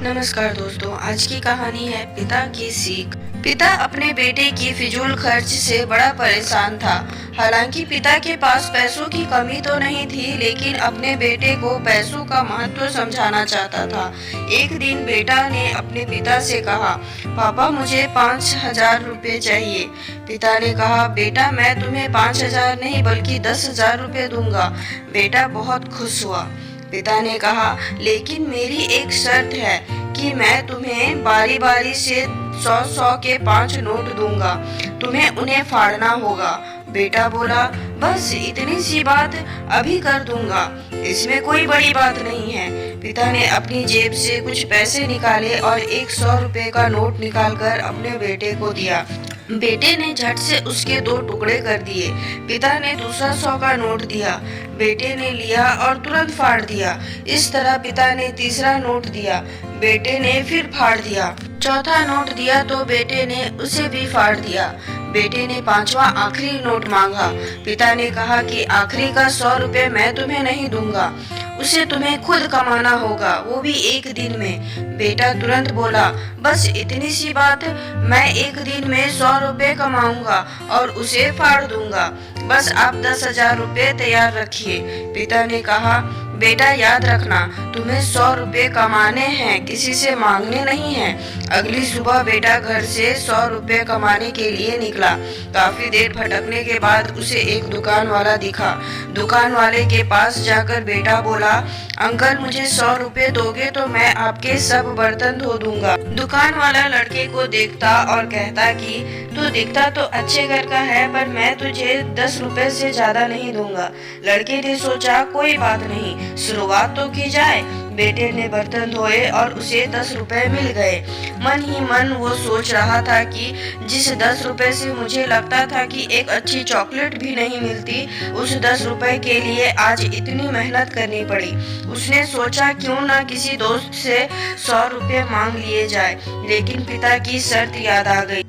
नमस्कार दोस्तों, आज की कहानी है पिता की सीख। पिता अपने बेटे की फिजूल खर्च से बड़ा परेशान था। हालांकि पिता के पास पैसों की कमी तो नहीं थी, लेकिन अपने बेटे को पैसों का महत्व समझाना चाहता था। एक दिन बेटा ने अपने पिता से कहा, पापा मुझे 5,000 रुपये चाहिए। पिता ने कहा, बेटा मैं तुम्हें 5,000 नहीं बल्कि 10,000 रुपये दूंगा। बेटा बहुत खुश हुआ। पिता ने कहा, लेकिन मेरी एक शर्त है कि मैं तुम्हें बारी बारी से 100-100 के 5 नोट दूंगा। तुम्हें उन्हें फाड़ना होगा। बेटा बोला, बस इतनी सी बात, अभी कर दूंगा, इसमें कोई बड़ी बात नहीं है। पिता ने अपनी जेब से कुछ पैसे निकाले और एक 100 रुपए का नोट निकालकर अपने बेटे को दिया। बेटे ने झट से उसके 2 टुकड़े कर दिए। पिता ने दूसरा 100 का नोट दिया। बेटे ने लिया और तुरंत फाड़ दिया। इस तरह पिता ने तीसरा नोट दिया। बेटे ने फिर फाड़ दिया। चौथा नोट दिया तो बेटे ने उसे भी फाड़ दिया। बेटे ने 5वां आखिरी नोट मांगा। पिता ने कहा कि आखिरी का 100 रुपये मैं तुम्हें नहीं दूंगा, उसे तुम्हें खुद कमाना होगा, वो भी एक दिन में। बेटा तुरंत बोला, बस इतनी सी बात, मैं एक दिन में 100 रुपये कमाऊंगा और उसे फाड़ दूंगा। बस आप 10,000 रुपये तैयार रखिए। पिता ने कहा, बेटा याद रखना, तुम्हें 100 रुपये कमाने हैं, किसी से मांगने नहीं हैं। अगली सुबह बेटा घर से 100 रुपये कमाने के लिए निकला। काफी देर भटकने के बाद उसे एक दुकान वाला दिखा। दुकान वाले के पास जाकर बेटा बोला, अंकल मुझे 100 रुपये दोगे तो मैं आपके सब बर्तन धो दूंगा। दुकान वाला लड़के को देखता और कहता कि तू दिखता तो अच्छे घर का है, पर मैं तुझे 10 रुपए से ज्यादा नहीं दूंगा। लड़के ने सोचा, कोई बात नहीं, शुरुआत तो की जाए। बेटे ने बर्तन धोए और उसे 10 रुपए मिल गए। मन ही मन वो सोच रहा था कि जिस 10 रुपए से मुझे लगता था कि एक अच्छी चॉकलेट भी नहीं मिलती, उस 10 रुपए के लिए आज इतनी मेहनत करनी पड़ी। उसने सोचा क्यों ना किसी दोस्त से 100 रुपये मांग लिए जाए। लेकिन पिता की शर्त याद आ गई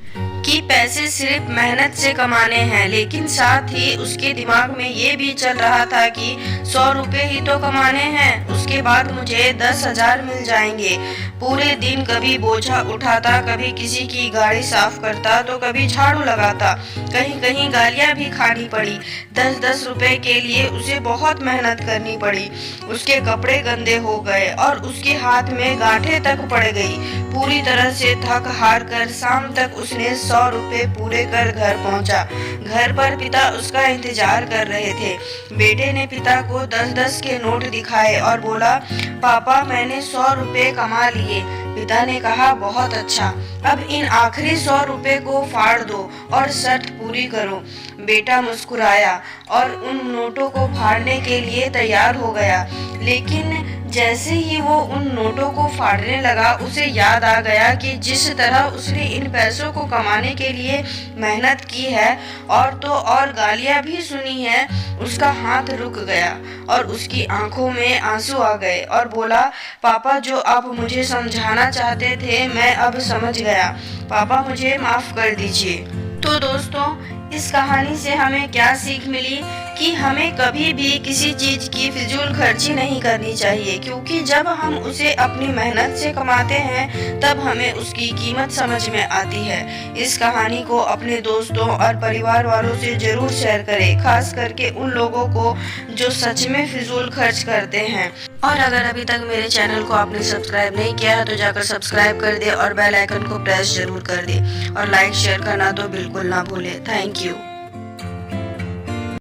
कि पैसे सिर्फ मेहनत से कमाने हैं, लेकिन साथ ही उसके दिमाग में ये भी चल रहा था कि 100 रुपये ही तो कमाने हैं, उसके बाद मुझे 10,000 मिल जाएंगे। पूरे दिन कभी बोझा उठाता, कभी किसी की गाड़ी साफ करता तो कभी झाड़ू लगाता। कहीं कहीं गालियां भी खानी पड़ी। 10-10 रुपए के लिए उसे बहुत मेहनत करनी पड़ी। उसके कपड़े गंदे हो गए और उसके हाथ में गांठें तक पड़ गई। पूरी तरह से थक हार कर शाम तक उसने 100 रुपये पूरे कर घर पहुंचा। घर पर पिता उसका इंतजार कर रहे थे। बेटे ने पिता को 10-10 के नोट दिखाए और बोला, पापा मैंने 100 रुपये कमा लिए। पिता ने कहा, बहुत अच्छा, अब इन आखिरी 100 रुपये को फाड़ दो और शर्त पूरी करो। बेटा मुस्कुराया और उन नोटों को फाड़ने के लिए तैयार हो गया। लेकिन जैसे ही वो उन नोटों को फाड़ने लगा, उसे याद आ गया कि जिस तरह उसने इन पैसों को कमाने के लिए मेहनत की है और तो और गालियां भी सुनी है, उसका हाथ रुक गया और उसकी आंखों में आंसू आ गए और बोला, पापा जो आप मुझे समझाना चाहते थे मैं अब समझ गया। पापा मुझे माफ कर दीजिए। तो दोस्तों, इस कहानी से हमें क्या सीख मिली कि हमें कभी भी किसी चीज की फिजूल खर्ची नहीं करनी चाहिए, क्योंकि जब हम उसे अपनी मेहनत से कमाते हैं तब हमें उसकी कीमत समझ में आती है। इस कहानी को अपने दोस्तों और परिवार वालों से जरूर शेयर करें, खास करके उन लोगों को जो सच में फिजूल खर्च करते हैं। और अगर अभी तक मेरे चैनल को आपने सब्सक्राइब नहीं किया है तो जाकर सब्सक्राइब कर दे और बेल आइकन को प्रेस जरूर कर दे और लाइक शेयर करना तो बिल्कुल ना भूले। Thank you.